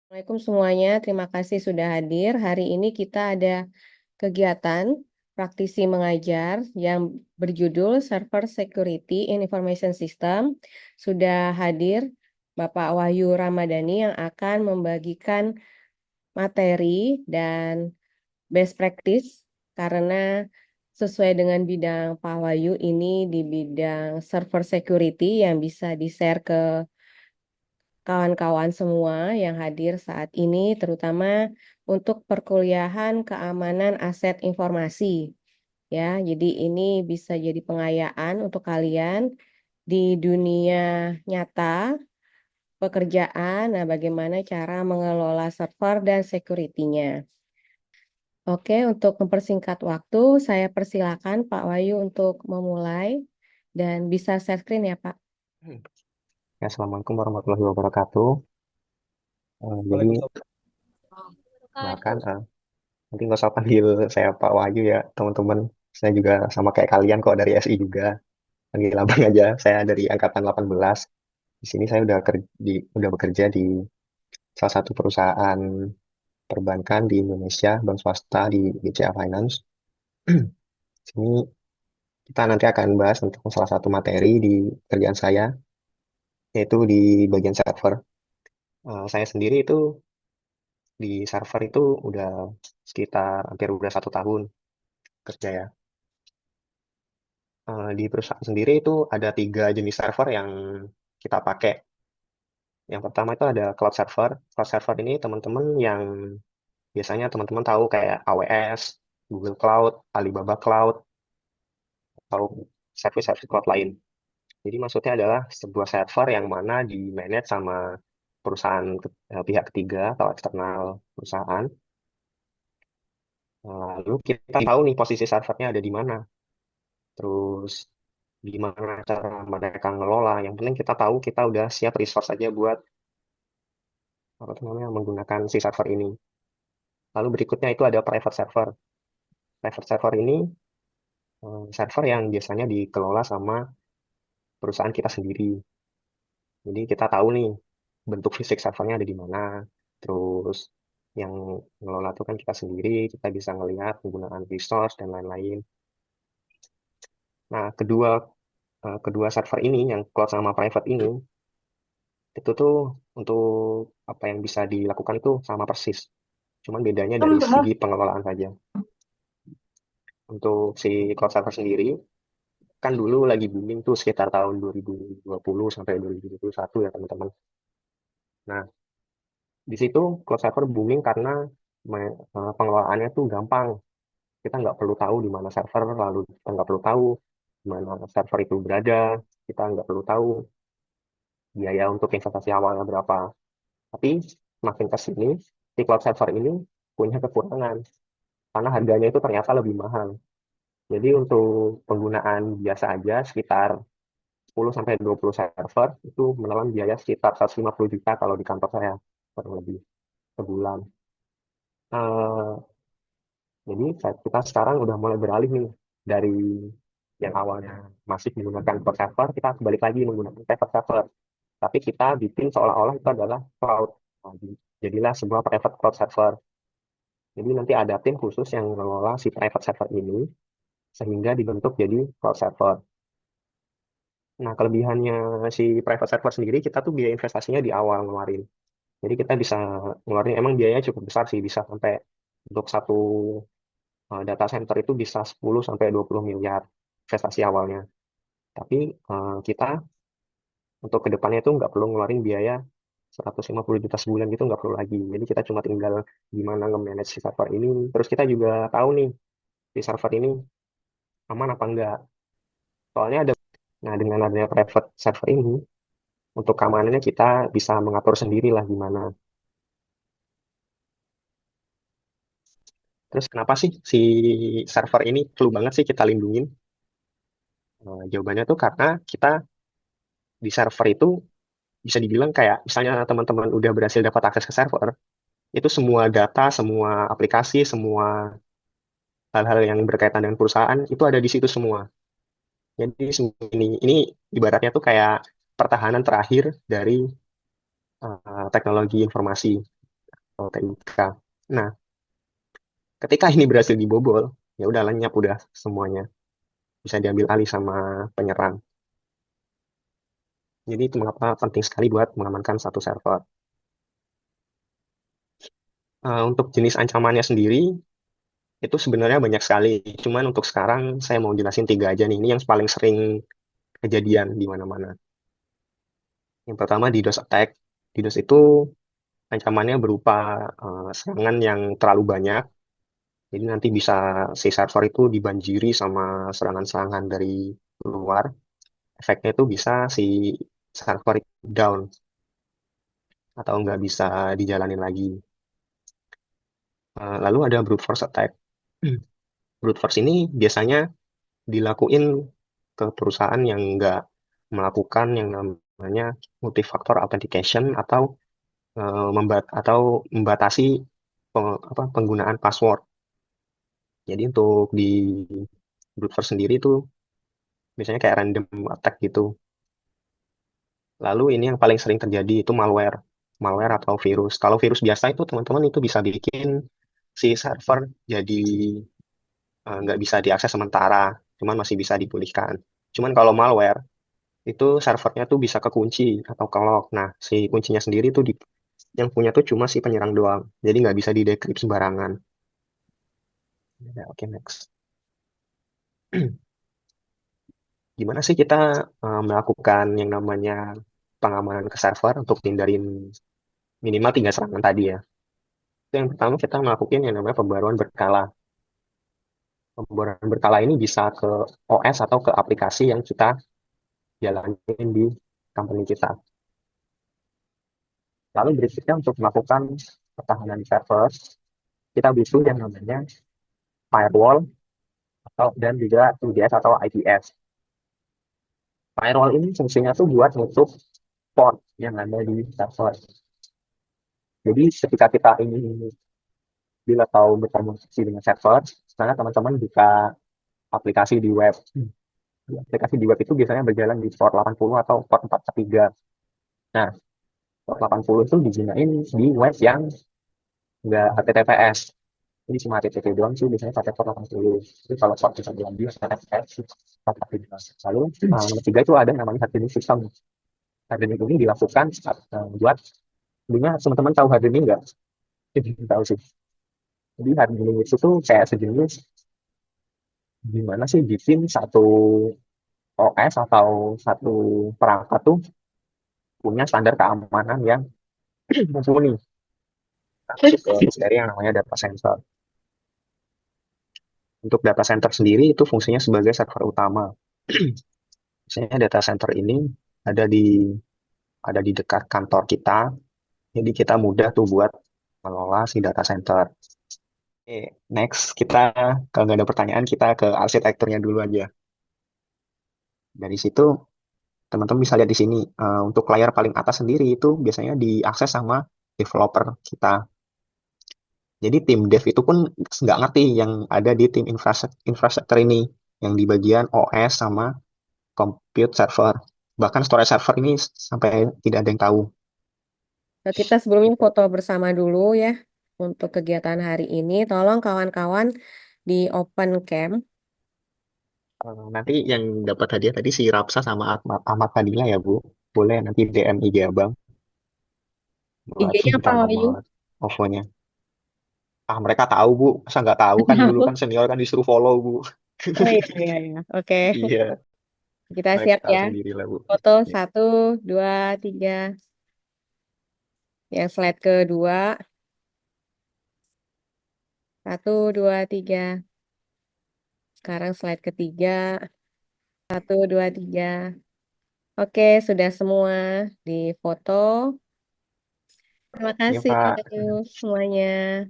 Assalamualaikum semuanya, terima kasih sudah hadir. Hari ini kita ada kegiatan praktisi mengajar yang berjudul Server Security in Information System. Sudah hadir Bapak Wahyu Ramadhani yang akan membagikan materi dan best practice karena sesuai dengan bidang Pak Wahyu ini di bidang server security yang bisa di-share ke kawan-kawan semua yang hadir saat ini, terutama untuk perkuliahan keamanan aset informasi. Ya, jadi ini bisa jadi pengayaan untuk kalian di dunia nyata, pekerjaan, nah bagaimana cara mengelola server dan security-nya. Oke, untuk mempersingkat waktu, saya persilakan Pak Wahyu untuk memulai dan bisa share screen ya, Pak. Ya, Assalamualaikum warahmatullahi wabarakatuh. Jadi, Waalaikumsalam. bahkan nanti nggak usah panggil saya Pak Wahyu ya, teman-teman. Saya juga sama kayak kalian kok dari SI juga. Panggil abang aja. Saya dari angkatan 18. Di sini saya udah bekerja di salah satu perusahaan perbankan di Indonesia, bank swasta di BCA Finance. Di sini kita nanti akan bahas tentang salah satu materi di kerjaan saya, yaitu di bagian server. Saya sendiri itu di server itu udah sekitar hampir udah 1 tahun kerja ya. Di perusahaan sendiri itu ada 3 jenis server yang kita pakai. Yang pertama itu ada cloud server. Cloud server ini teman-teman yang biasanya teman-teman tahu kayak AWS, Google Cloud, Alibaba Cloud, atau service-service cloud lain. Jadi maksudnya adalah sebuah server yang mana di-manage sama perusahaan pihak ketiga atau eksternal perusahaan. Lalu kita tahu nih posisi servernya ada di mana. Terus gimana cara mereka ngelola. Yang penting kita tahu kita udah siap resource aja buat apa tuh namanya menggunakan si server ini. Lalu berikutnya itu ada private server. Private server ini server yang biasanya dikelola sama perusahaan kita sendiri. Jadi kita tahu nih bentuk fisik servernya ada di mana. Terus yang ngelola itu kan kita sendiri, kita bisa ngelihat penggunaan resource dan lain-lain. Nah, kedua server ini yang cloud sama private ini itu tuh untuk apa yang bisa dilakukan itu sama persis. Cuman bedanya dari segi pengelolaan saja. Untuk si cloud server sendiri, kan dulu lagi booming tuh sekitar tahun 2020 sampai 2021 ya teman-teman. Nah, di situ cloud server booming karena pengelolaannya tuh gampang. Kita nggak perlu tahu di mana server, lalu kita nggak perlu tahu di mana server itu berada, kita nggak perlu tahu biaya untuk investasi awalnya berapa. Tapi makin ke sini, si cloud server ini punya kekurangan karena harganya itu ternyata lebih mahal. Jadi untuk penggunaan biasa aja sekitar 10 sampai 20 server itu menelan biaya sekitar 150 juta kalau di kantor saya kurang lebih sebulan. Eh, jadi kita sekarang udah mulai beralih nih dari yang awalnya masih menggunakan cloud server, kita balik lagi menggunakan private server. Tapi kita bikin seolah-olah itu adalah cloud. Nah, jadilah sebuah private cloud server. Jadi nanti ada tim khusus yang mengelola si private server ini sehingga dibentuk jadi cloud server. Nah, kelebihannya si private server sendiri, kita tuh biaya investasinya di awal ngeluarin. Jadi kita bisa ngeluarin, emang biayanya cukup besar sih, bisa sampai untuk satu data center itu bisa 10 sampai 20 miliar investasi awalnya. Tapi kita untuk kedepannya itu nggak perlu ngeluarin biaya 150 juta sebulan gitu, nggak perlu lagi. Jadi kita cuma tinggal gimana nge-manage si server ini. Terus kita juga tahu nih, si server ini aman apa enggak. Soalnya ada, nah dengan adanya private server ini, untuk keamanannya kita bisa mengatur sendiri lah gimana. Terus kenapa sih si server ini perlu banget sih kita lindungin? Jawabannya tuh karena kita di server itu bisa dibilang kayak misalnya teman-teman udah berhasil dapat akses ke server, itu semua data, semua aplikasi, semua hal-hal yang berkaitan dengan perusahaan itu ada di situ semua. Jadi ini ibaratnya tuh kayak pertahanan terakhir dari teknologi informasi. atau TIK. Nah, ketika ini berhasil dibobol, ya udah lenyap udah semuanya. Bisa diambil alih sama penyerang. Jadi itu mengapa penting sekali buat mengamankan satu server. Untuk jenis ancamannya sendiri, itu sebenarnya banyak sekali. Cuman untuk sekarang saya mau jelasin tiga aja nih. Ini yang paling sering kejadian di mana-mana. Yang pertama DDoS attack. DDoS itu ancamannya berupa serangan yang terlalu banyak. Jadi nanti bisa si server itu dibanjiri sama serangan-serangan dari luar. Efeknya itu bisa si server itu down atau nggak bisa dijalanin lagi. Lalu ada brute force attack. Brute force ini biasanya dilakuin ke perusahaan yang nggak melakukan yang namanya multifactor authentication atau atau membatasi penggunaan password. Jadi untuk di brute force sendiri itu biasanya kayak random attack gitu. Lalu ini yang paling sering terjadi itu malware, malware atau virus. Kalau virus biasa itu teman-teman itu bisa bikin si server jadi nggak bisa diakses sementara, cuman masih bisa dipulihkan. Cuman kalau malware itu servernya tuh bisa kekunci atau kelok. Nah, si kuncinya sendiri tuh yang punya tuh cuma si penyerang doang. Jadi nggak bisa di-decrypt sembarangan. Ya, oke, next. Gimana sih kita melakukan yang namanya pengamanan ke server untuk hindarin minimal tiga serangan tadi ya? Itu yang pertama kita melakukan yang namanya pembaruan berkala. Pembaruan berkala ini bisa ke OS atau ke aplikasi yang kita jalanin di company kita. Lalu berikutnya untuk melakukan pertahanan server, kita butuh yang namanya firewall atau dan juga UDS atau IPS. Firewall ini fungsinya tuh buat nutup port yang ada di server. Jadi ketika kita ingin bila tahu berkomunikasi dengan server, misalnya teman-teman buka aplikasi di web. Aplikasi di web itu biasanya berjalan di port 80 atau port 443. Nah, port 80 itu digunain di web yang nggak HTTPS. Jadi cuma HTTP doang sih biasanya pakai port 80. Jadi kalau port bisa diambil HTTPS, port 80. Lalu, nomor tiga itu ada yang namanya hardening system. Hardening ini dilakukan buat, sebenarnya teman-teman tahu hardening nggak? Jadi tahu sih. Jadi hardening itu tuh kayak sejenis gimana sih bikin satu OS atau satu perangkat tuh punya standar keamanan yang mumpuni. Dari yang namanya data center. Untuk data center sendiri itu fungsinya sebagai server utama. Misalnya data center ini ada di ada di dekat kantor kita, jadi kita mudah tuh buat mengelola si data center. Oke, next kita kalau nggak ada pertanyaan kita ke arsitekturnya dulu aja. Dari situ teman-teman bisa lihat di sini untuk layar paling atas sendiri itu biasanya diakses sama developer kita. Jadi tim dev itu pun nggak ngerti yang ada di tim infrastruktur ini, yang di bagian OS sama compute server. Bahkan storage server ini sampai tidak ada yang tahu. Nah, kita sebelumnya foto bersama dulu ya untuk kegiatan hari ini. Tolong kawan-kawan di open cam. Nanti yang dapat hadiah tadi si Rapsa sama Ahmad Fadila ya Bu. Boleh nanti DM IG Abang buat IG-nya minta apa, Wahyu? nomor OVO-nya. Ah, mereka tahu Bu. Masa nggak tahu, kan dulu kan senior kan disuruh follow Bu. Oh iya, iya, iya. Oke, Iya, kita mereka siap tahu ya. sendiri lah Bu. Foto Ya. 1, 2, 3. Yang slide kedua. 1, 2, 3. Sekarang slide ketiga. 1, 2, 3. Oke, sudah semua di foto. Terima Iya kasih Pak. semuanya.